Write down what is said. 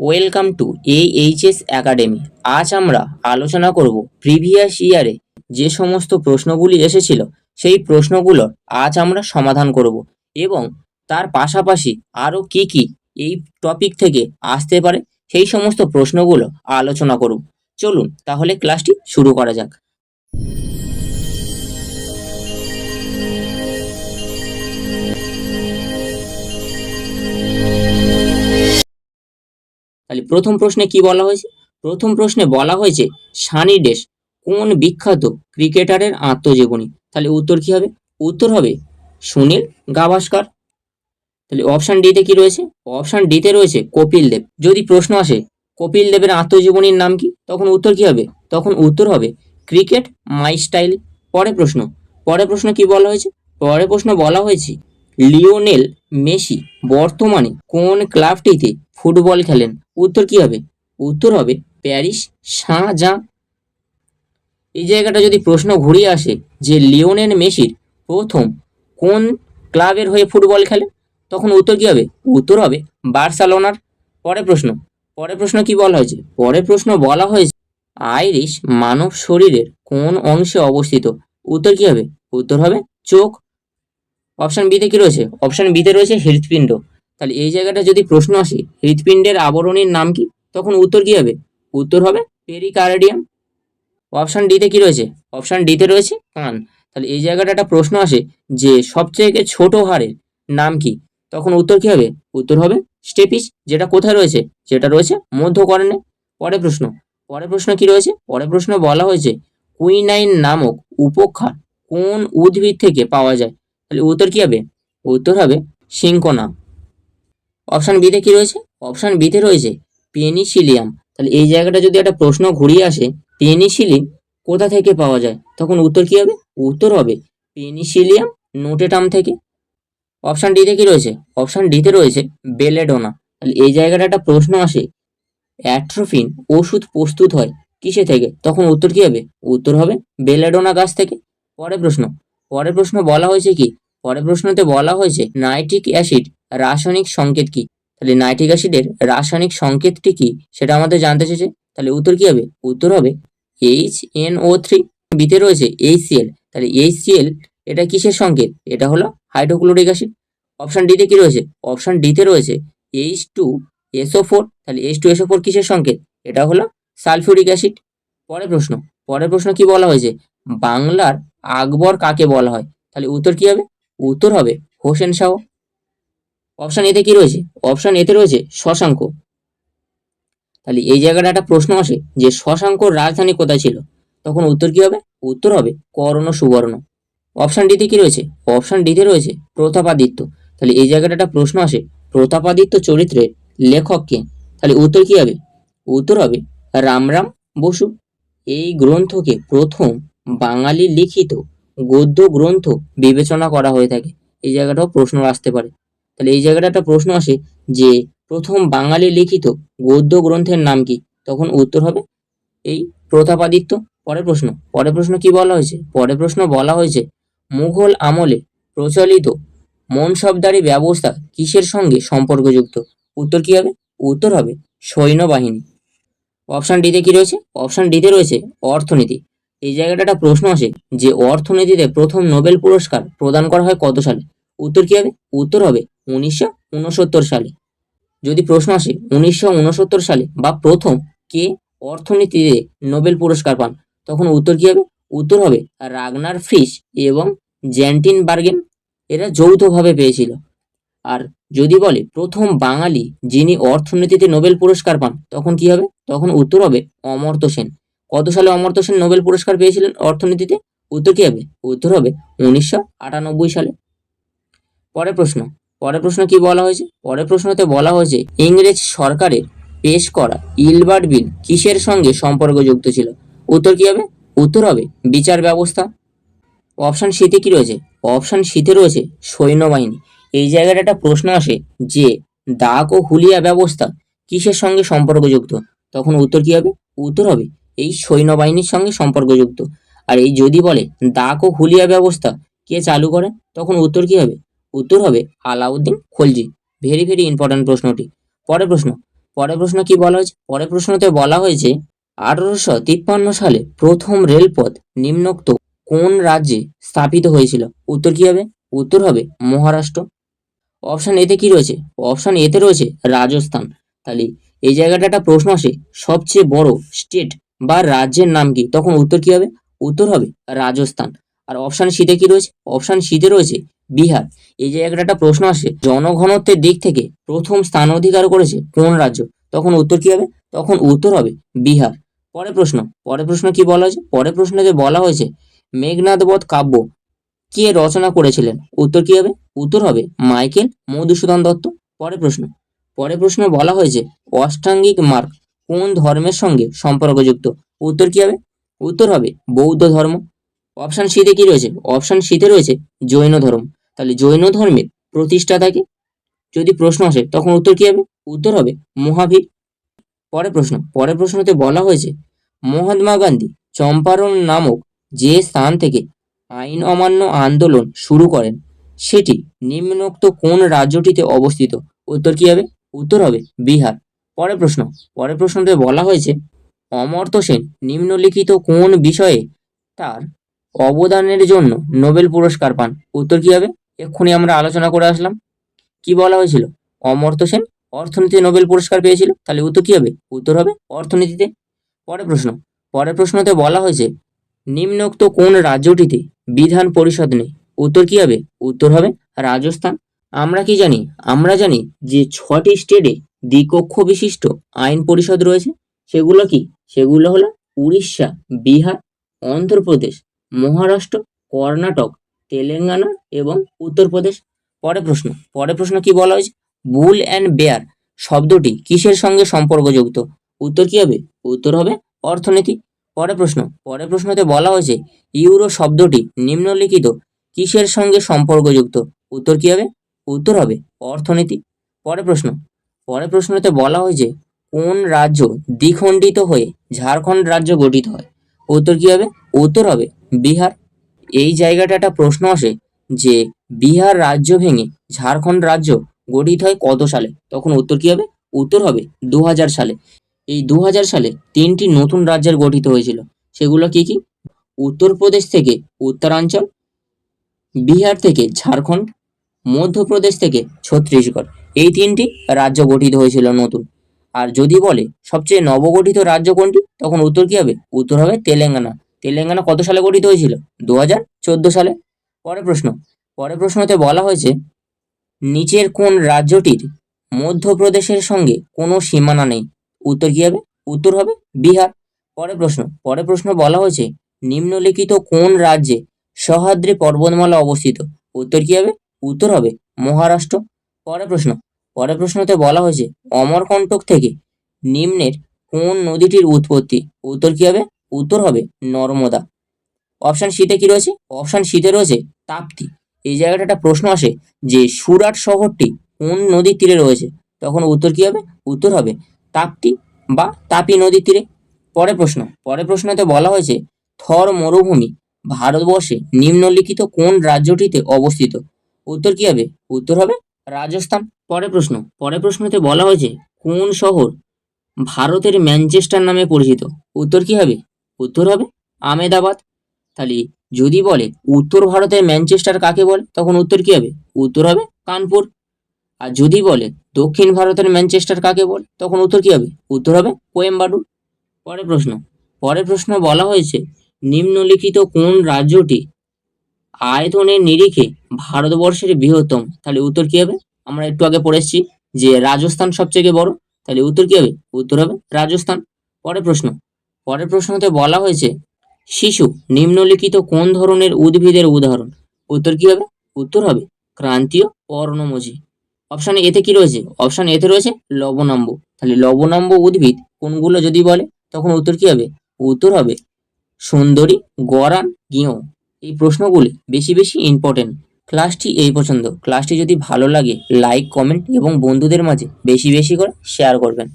Welcome to HS academy. আজ আমরা আলোচনা করব প্রিভিয়াস ইয়ারে যে সমস্ত প্রশ্নগুলি এসেছিল সেই প্রশ্নগুলোর আজ আমরা সমাধান করব এবং তার পাশাপাশি আরও কি কি এই টপিক থেকে আসতে পারে সেই সমস্ত প্রশ্নগুলো আলোচনা করব। চলুন তাহলে ক্লাসটি শুরু করা যাক। তাহলে প্রথম প্রশ্নে কি বলা হয়েছে? প্রথম প্রশ্নে বলা হয়েছে সানি ডেস কোন বিখ্যাত ক্রিকেটারের আত্মজীবনী। তাহলে উত্তর কি হবে? উত্তর হবে সুনীল গাভাস্কার। তাহলে অপশন ডিতে কি রয়েছে? অপশন ডিতে রয়েছে কপিল দেব। যদি প্রশ্ন আসে কপিল দেবের আত্মজীবনীর নাম কি, তখন উত্তর কি হবে? তখন উত্তর হবে ক্রিকেট মাই স্টাইল। পরের প্রশ্ন কি বলা হয়েছে? পরের প্রশ্ন বলা হয়েছে লিওনেল মেসি বর্তমানে কোন ক্লাবটিতে ফুটবল খেলেন। উত্তর কি হবে? উত্তর হবে প্যারিস সাঁ জাঁ। এই জায়গাটা যদি প্রশ্ন ঘুরিয়ে আসে যে লিওনেল মেসির প্রথম কোন ক্লাবের হয়ে ফুটবল খেলে, তখন উত্তর কি হবে? উত্তর হবে বার্সেলোনার। পরের প্রশ্ন কি বলা হয়েছে? পরের প্রশ্ন বলা হয়েছে আইরিশ মানব শরীরের কোন অংশে অবস্থিত। উত্তর কি হবে? উত্তর হবে চোখ। অপশন বিতে কি রয়েছে? অপশন বিতে রয়েছে হৃৎপিণ্ড। তাহলে এই জায়গাটা যদি প্রশ্ন আসে হৃৎপিণ্ডের আবরণীর নাম কি, তখন উত্তর কি হবে? উত্তর হবে পেরিকার্ডিয়াম। অপশন ডিতে কি রয়েছে? অপশন ডিতে রয়েছে কান। তাহলে এই জায়গাটা একটা প্রশ্ন আসে যে সবচেয়ে ছোট হাড়ের নাম কি, তখন উত্তর কি হবে? উত্তর হবে স্টেপিস, যেটা কোথায় রয়েছে? যেটা রয়েছে মধ্যকর্ণে। পরের প্রশ্ন কি রয়েছে? পরের প্রশ্ন বলা হয়েছে কুইনাইন নামক উপক্ষার কোন উদ্ভিদ থেকে পাওয়া যায়। তাহলে উত্তর কি হবে? উত্তর হবে সিঙ্কোনা। অপশন বিতে কি রয়েছে? অপশন বিতে রয়েছে পেনিসিলিয়াম। তাহলে এই জায়গাটা যদি একটা প্রশ্ন ঘুরিয়ে আসে পেনিসিলিন কোথা থেকে পাওয়া যায়, তখন উত্তর কি হবে? উত্তর হবে পেনিসিলিয়াম নোটেটাম থেকে। অপশন ডিতে কি রয়েছে? অপশন ডিতে রয়েছে বেলেডোনা। তাহলে এই জায়গাটা একটা প্রশ্ন আসে অ্যাট্রোফিন ওষুধ প্রস্তুত হয় কিসে থেকে, তখন উত্তর কি হবে? উত্তর হবে বেলেডোনা গাছ থেকে। পরের প্রশ্ন বলা হয়েছে কি? পরের প্রশ্নতে বলা হয়েছে নাইট্রিক অ্যাসিড রাসায়নিক সংকেত কি। তাহলে নাইট্রিক অ্যাসিডের রাসায়নিক সংকেতটি কি সেটা আমাদের জানতে চেয়েছে। তাহলে উত্তর কি হবে? উত্তর হবে HNO3। বিতে রয়েছে HCl। তাহলে HCl এটা কিসের সংকেত? এটা হলো হাইড্রোক্লোরিক অ্যাসিড। অপশন ডিতে কি রয়েছে? অপশন ডিতে রয়েছে H2SO4। তাহলে H2SO4 কিসের সংকেত? এটা হলো সালফিউরিক অ্যাসিড। পরের প্রশ্ন কি বলা হয়েছে? বাংলার আকবর কাকে বলা হয়। তাহলে উত্তর কি হবে? উত্তর হবে হোসেন শাহ। অপশন এতে কি রয়েছে? অপশন এতে রয়েছে শশাঙ্ক। তাহলে এই জায়গাটা একটা প্রশ্ন আসে যে শশাঙ্কর রাজধানী কোথায় ছিল, তখন উত্তর কি হবে? উত্তর হবে কর্ণ সুবর্ণ। অপশন ডিতে কি রয়েছে? অপশন ডিতে রয়েছে প্রতাপাদিত্য। তাহলে এই জায়গাটা একটা প্রশ্ন আসে প্রতাপাদিত্য চরিত্রের লেখক কে। তাহলে উত্তর কি হবে? উত্তর হবে রামরাম বসু। এই গ্রন্থকে প্রথম বাঙালি লিখিত গদ্য গ্রন্থ বিবেচনা করা হয়ে থাকে। এই জায়গাটাও প্রশ্ন আসতে পারে। তাহলে এই জায়গাটা একটা প্রশ্ন আসে যে প্রথম বাঙালি লিখিত গদ্য গ্রন্থের নাম কি, তখন উত্তর হবে এই প্রতাপাদিত্য। পরের প্রশ্ন কি বলা হয়েছে? পরের প্রশ্ন বলা হয়েছে মুঘল আমলে প্রচলিত মনসবদারি ব্যবস্থা কিসের সঙ্গে সম্পর্কযুক্ত। উত্তর কি হবে? উত্তর হবে সৈন্যবাহিনী। অপশন ডিতে কি রয়েছে? অপশন ডিতে রয়েছে অর্থনীতি। এই জায়গাটা একটা প্রশ্ন আসে যে অর্থনীতিতে প্রথম নোবেল পুরস্কার প্রদান করা হয় কত সালে। উত্তর কি হবে? উত্তর হবে 1969 সালে। যদি প্রশ্ন আসে 1969 সালে বা প্রথম কে অর্থনীতিতে নোবেল পুরস্কার পান, তখন উত্তর কি হবে? উত্তর হবে রাগনার ফ্রিশ এবং জ্যান্টিন বার্গেন। এরা যৌথভাবে পেয়েছিল। আর যদি বলে প্রথম বাঙালি যিনি অর্থনীতিতে নোবেল পুরস্কার পান, তখন কি হবে? তখন উত্তর হবে অমর্ত্য সেন। কত সালে অমর্ত্য সেন নোবেল পুরস্কার পেয়েছিলেন অর্থনীতিতে? উত্তর কি হবে? উত্তর হবে 1998 সালে। পরের প্রশ্ন কি বলা হয়েছে? পরের প্রশ্নতে বলা হয়েছে ইংরেজ সরকারের পেশ করা ইলবার্ট বিল কিসের সঙ্গে সম্পর্কযুক্ত ছিল। উত্তর কি হবে? উত্তর হবে বিচার ব্যবস্থা। অপশন সিতে কি রয়েছে? অপশন সিতে রয়েছে সৈন্যবাহিনী। এই জায়গাটা একটা প্রশ্ন আসে যে ডাক ও হুলিয়া ব্যবস্থা কিসের সঙ্গে সম্পর্কযুক্ত, তখন উত্তর কি হবে? উত্তর হবে এই সৈন্যবাহিনীর সঙ্গে সম্পর্কযুক্ত। আর এই যদি বলে ডাক ও হুলিয়া ব্যবস্থা কে চালু করেন, তখন উত্তর কি হবে? উত্তর হবে Alauddin Khalji. Very very important প্রশ্নটি। পরের প্রশ্ন পরের প্রশ্ন কি বলা হয়েছে? পরের প্রশ্নতে বলা হয়েছে 1853 সালে প্রথম রেলপথ নিম্নোক্ত কোন রাজ্যে স্থাপিত হয়েছিল? উত্তর কি হবে? উত্তর হবে মহারাষ্ট্র। অপশন এতে কি রয়েছে? অপশন এতে রয়েছে রাজস্থান। তাহলে এই জায়গাটা একটা প্রশ্ন আসে, সবচেয়ে বড় স্টেট বা রাজ্যের নাম কি? তখন উত্তর কি হবে? উত্তর হবে রাজস্থান। আর অপশন সিতে কি রয়েছে? অপশন সিতে রয়েছে বিহার। এই জায়গাটা একটা প্রশ্ন আসে, জনঘনত্বের দিক থেকে প্রথম স্থান অধিকার করেছে কোন রাজ্য? তখন উত্তর কি হবে? তখন উত্তর হবে বিহার। পরের প্রশ্ন কি বলা হয়েছে? পরের প্রশ্নে বলা হয়েছে মেঘনাদ বধ কাব্য কে রচনা করেছিলেন? উত্তর কি হবে? উত্তর হবে মাইকেল মধুসূদন দত্ত। পরের প্রশ্ন বলা হয়েছে অষ্টাঙ্গিক মার্গ কোন ধর্মের সঙ্গে সম্পর্কযুক্ত? উত্তর কি হবে? উত্তর হবে বৌদ্ধ ধর্ম। অপশন সিতে কি রয়েছে? অপশন সিতে রয়েছে জৈন ধর্ম। তাহলে জৈন ধর্মের প্রতিষ্ঠাতাকে যদি প্রশ্ন আসে তখন উত্তর কি হবে? উত্তর হবে মহাবীর। পরের প্রশ্নতে বলা হয়েছে মহাত্মা গান্ধী চম্পারণ নামক যে স্থান থেকে আইন অমান্য আন্দোলন শুরু করেন সেটি নিম্নোক্ত কোন রাজ্যটিতে অবস্থিত? উত্তর কি হবে? উত্তর হবে বিহার। পরের প্রশ্নতে বলা হয়েছে অমর্ত্য সেন নিম্নলিখিত কোন বিষয়ে তার অবদানের জন্য নোবেল পুরস্কার পান? উত্তর কি হবে? এক্ষুনি আমরা আলোচনা করে আসলাম। কি বলা হয়েছিল? অমর্ত্য সেন অর্থনীতিতে নোবেল পুরস্কার পেয়েছিল। তাহলে উত্তর কি হবে? উত্তর হবে অর্থনীতিতে। পরের প্রশ্ন পরের প্রশ্নতে বলা হয়েছে নিম্নোক্ত কোন রাজ্যটিতে বিধান পরিষদ নেই? উত্তর কি হবে? উত্তর হবে রাজস্থান। আমরা কি জানি? আমরা জানি যে 6টি স্টেটে দ্বিকক্ষ বিশিষ্ট আইন পরিষদ রয়েছে। সেগুলো কি? সেগুলো হলো উড়িষ্যা, বিহার, অন্ধ্রপ্রদেশ, মহারাষ্ট্র, কর্ণাটক, তেলেঙ্গানা এবং উত্তরপ্রদেশ। পরের প্রশ্ন কি বলা হয়েছে? বুল অ্যান্ড বেয়ার শব্দটি কিসের সঙ্গে সম্পর্কযুক্ত? উত্তর কি হবে? উত্তর হবে অর্থনীতি। পরের প্রশ্নতে বলা হয়েছে ইউরো শব্দটি নিম্নলিখিত কিসের সঙ্গে সম্পর্কযুক্ত? উত্তর কি হবে? উত্তর হবে অর্থনীতি। পরের প্রশ্নতে বলা হয়েছে কোন রাজ্য দ্বিখণ্ডিত হয়ে ঝাড়খণ্ড রাজ্য গঠিত হয়? উত্তর কি হবে? উত্তর হবে বিহার। এই জায়গাটা একটা প্রশ্ন আসে যে বিহার রাজ্য ভেঙে ঝাড়খণ্ড রাজ্য গঠিত হয় কত সালে? তখন উত্তর কি হবে? উত্তর হবে 2000 সালে। এই 2000 সালে 3টি নতুন রাজ্যের গঠিত হয়েছিল। সেগুলো কি কি? উত্তরপ্রদেশ থেকে উত্তরাঞ্চল, বিহার থেকে ঝাড়খণ্ড, মধ্যপ্রদেশ থেকে ছত্তিশগড়। এই 3টি রাজ্য গঠিত হয়েছিল নতুন। আর যদি বলে সবচেয়ে নবগঠিত রাজ্য কোনটি? তখন উত্তর কি হবে? উত্তর হবে তেলেঙ্গানা। তেলেঙ্গানা কত সালে গঠিত হয়েছিল? 2014 সালে। পরের প্রশ্নতে বলা হয়েছে নিচের কোন রাজ্যটির মধ্যপ্রদেশের সঙ্গে কোনো সীমানা নেই? উত্তর কি হবে? উত্তর হবে বিহার। পরের প্রশ্ন বলা হয়েছে নিম্নলিখিত কোন রাজ্যে সহ্যাদ্রি পর্বতমালা অবস্থিত? উত্তর কি হবে? উত্তর হবে মহারাষ্ট্র। পরের প্রশ্নতে বলা হয়েছে অমরকণ্টক থেকে নিম্নের কোন নদীটির উৎপত্তি? উত্তর কি হবে? উত্তর হবে নর্মদা। অপশন সিতে কি রয়েছে? অপশন সিতে রয়েছে তাপ্তি। এই জায়গাটা একটা প্রশ্ন আসে যে সুরাট শহরটি কোন নদীর তীরে রয়েছে? তখন উত্তর কি হবে? উত্তর হবে তাপ্তি বা তাপি নদীর তীরে। পরের প্রশ্নতে বলা হয়েছে থর মরুভূমি ভারতবর্ষে নিম্নলিখিত কোন রাজ্যটিতে অবস্থিত? উত্তর কি হবে? উত্তর হবে রাজস্থান। পরের প্রশ্নতে বলা হয়েছে কোন শহর ভারতের ম্যানচেস্টার নামে পরিচিত? উত্তর কি হবে? উত্তর হবে আমেদাবাদ। তাহলে যদি বলে উত্তর ভারতের ম্যানচেস্টার কাকে বলে? তখন উত্তর কি হবে? উত্তর হবে কানপুর। আর যদি বলে দক্ষিণ ভারতের ম্যানচেস্টার কাকে বলে? তখন উত্তর কি হবে? উত্তর হবে কোয়েম্বাটুর। পরের প্রশ্ন বলা হয়েছে নিম্নলিখিত কোন রাজ্যটি আয়তনের নিরিখে ভারতবর্ষের বৃহত্তম? তাহলে উত্তর কি হবে? আমরা একটু আগে পড়েছি যে রাজস্থান সবচেয়ে বড়। তাহলে উত্তর কি হবে? উত্তর হবে রাজস্থান। পরের প্রশ্নতে বলা হয়েছে শিশু নিম্নলিখিত কোন ধরনের উদ্ভিদের উদাহরণ? উত্তর কি হবে? উত্তর হবে ক্রান্তীয় পর্ণমোচী। অপশন এতে কি রয়েছে? অপশন এতে রয়েছে লবণাম্ব। তাহলে লবণাম্ব উদ্ভিদ কোনগুলো যদি বলে তখন উত্তর কি হবে? উত্তর হবে সুন্দরী, গরান, গিঁয়ো। এই প্রশ্নগুলি বেশি বেশি ইম্পর্টেন্ট। ক্লাসটি এই পছন্দ। ক্লাসটি যদি ভালো লাগে লাইক, কমেন্ট এবং বন্ধুদের মাঝে বেশি বেশি করে শেয়ার করবেন।